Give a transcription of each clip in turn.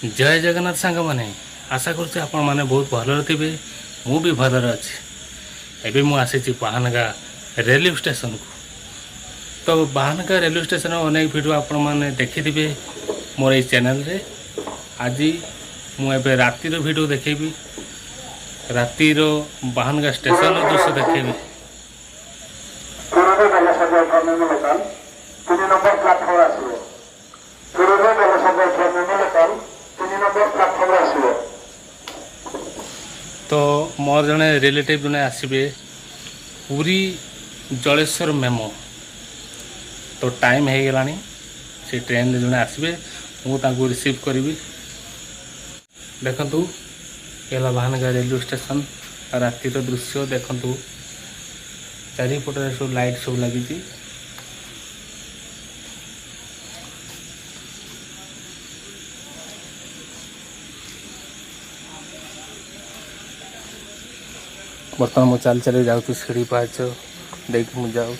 जय जगन्नाथ सांग मैंने आशा करुच्चे आपण मैंने बहुत भल थे मु भी भलर अच्छे एवं मुझे बाहानगा रेलवे स्टेशन को। तो बाहानगा रेलवे स्टेशन अनेक वीडियो आपण मैंने देखी मोर ये चैनल रे। आज मुझे रातिर वीडियो देखेबी रातिर बाहानगा स्टेशन दृश्य देखेबी। तो मोर जड़े रिलेटिव जड़े आसबे पूरी जलेश्वर मेमो तो टाइम हो गला से ट्रेन जड़े आसबे मुझे रिसीव करी। देखु ये बाहानगा रेलवे स्टेशन रातिर दृश्य देखु चारिपटे सब लाइट सब लगी। बर्तमान मुझे चल चल जाऊँ सीढ़ी पाच देख मुझे जाऊँ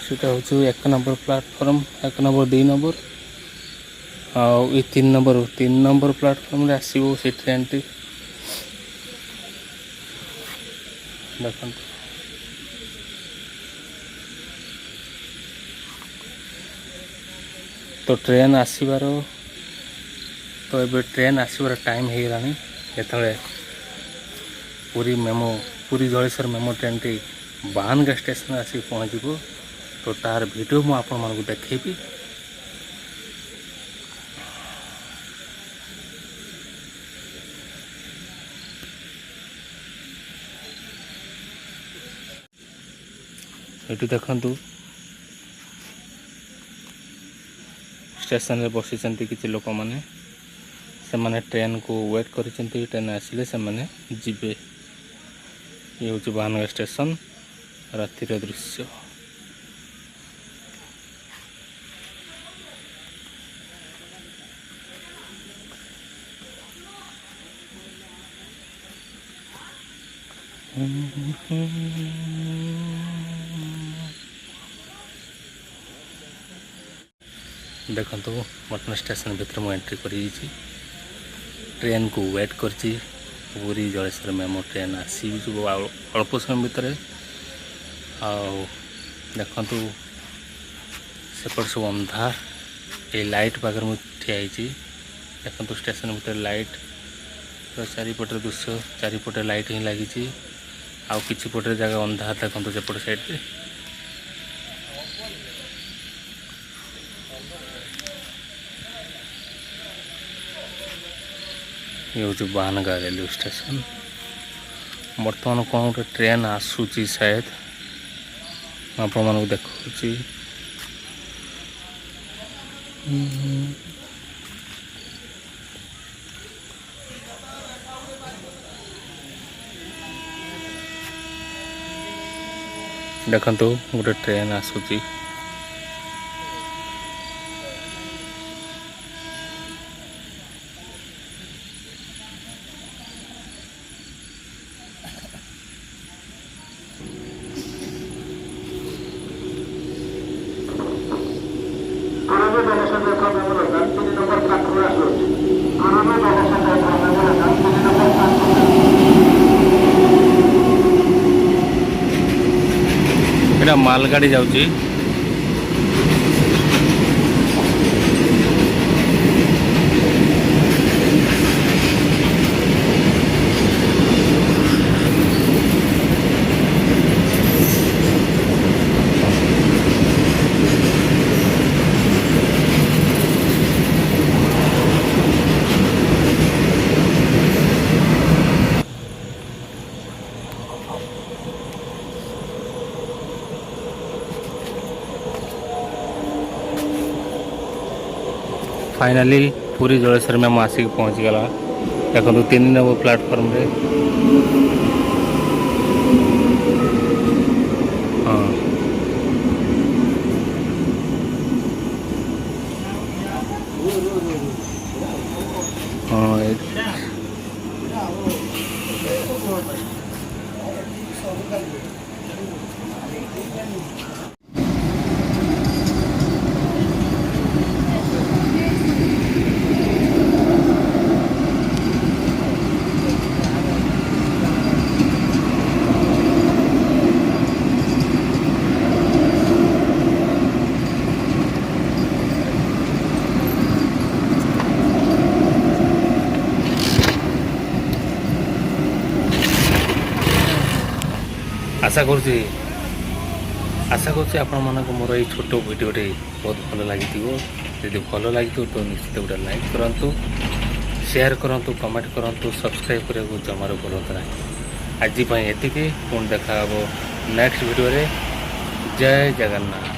सीटा हूँ 1 नंबर प्लाटफर्म 1 नंबर 2 नंबर आउ 3 नंबर प्लाटफर्म आसो से ट्रेन टी देखो। तो ट्रेन आसबार तो ये ट्रेन आसबार टाइम हो गला जो पूरी मेमो पूरी जलेश्वर मेमो ट्रेन टी बाहानगा स्टेशन आसिक पहुँच तो तार वीडियो मु आपण मानक देखेबी। ये देखु स्टेशन रे बसी किसी लोक मैंने से माने ट्रेन को वेट कर ट्रेन आसिले से माने जीवे। ये हूँ बाहानगा स्टेशन रातिर दृश्य। देखो बर्तमान स्टेशन भीतर मुझे एंट्री कर ट्रेन को वेट कर पूरी जलेश्वर मेमो ट्रेन आसी अल्प समय भितर। देखु सेपट सब अंधार ये लाइट पाखे मुझे ठिया देखु स्टेशन भीतर लाइट चारिपटे दृश्य चारिपटे लाइट ही लगी आउ किसी पटे जगह अंधार देखो सेपट साइड रे। ये हूँ बाहानगा रेलवे स्टेशन। बर्तमान कौन गोटे ट्रेन आसूची शायद आपण मानक देखुची। देखु गोटे ट्रेन आसूची मालगाड़ी जाऊँगी। फाइनाली पूरी जलेश्वर में हम आसिक पहुँच गला। देखो 3 नंबर प्लाटफर्म रे हाँ ଆଶା କରୁଛି ଆପଣମାନଙ୍କୁ ମୋର ଏଇ ଛୋଟ ଭିଡ଼ିଓଟି ବହୁତ ଭଲ ଲାଗିଥିବ। ଯଦି ଭଲ ଲାଗିଥିବ ତ ନିଶ୍ଚିତ ଗୋଟେ ଲାଇକ୍ କରନ୍ତୁ, ସେୟାର କରନ୍ତୁ, କମେଣ୍ଟ କରନ୍ତୁ, ସବସ୍କ୍ରାଇବ୍ କରିବାକୁ ଜମାରୁ ଭୁଲନ୍ତୁ ନାହିଁ। ଆଜି ପାଇଁ ଏତିକି, ପୁଣି ଦେଖା ହେବ ନେକ୍ସଟ ଭିଡ଼ିଓରେ। ଜୟ ଜଗନ୍ନାଥ।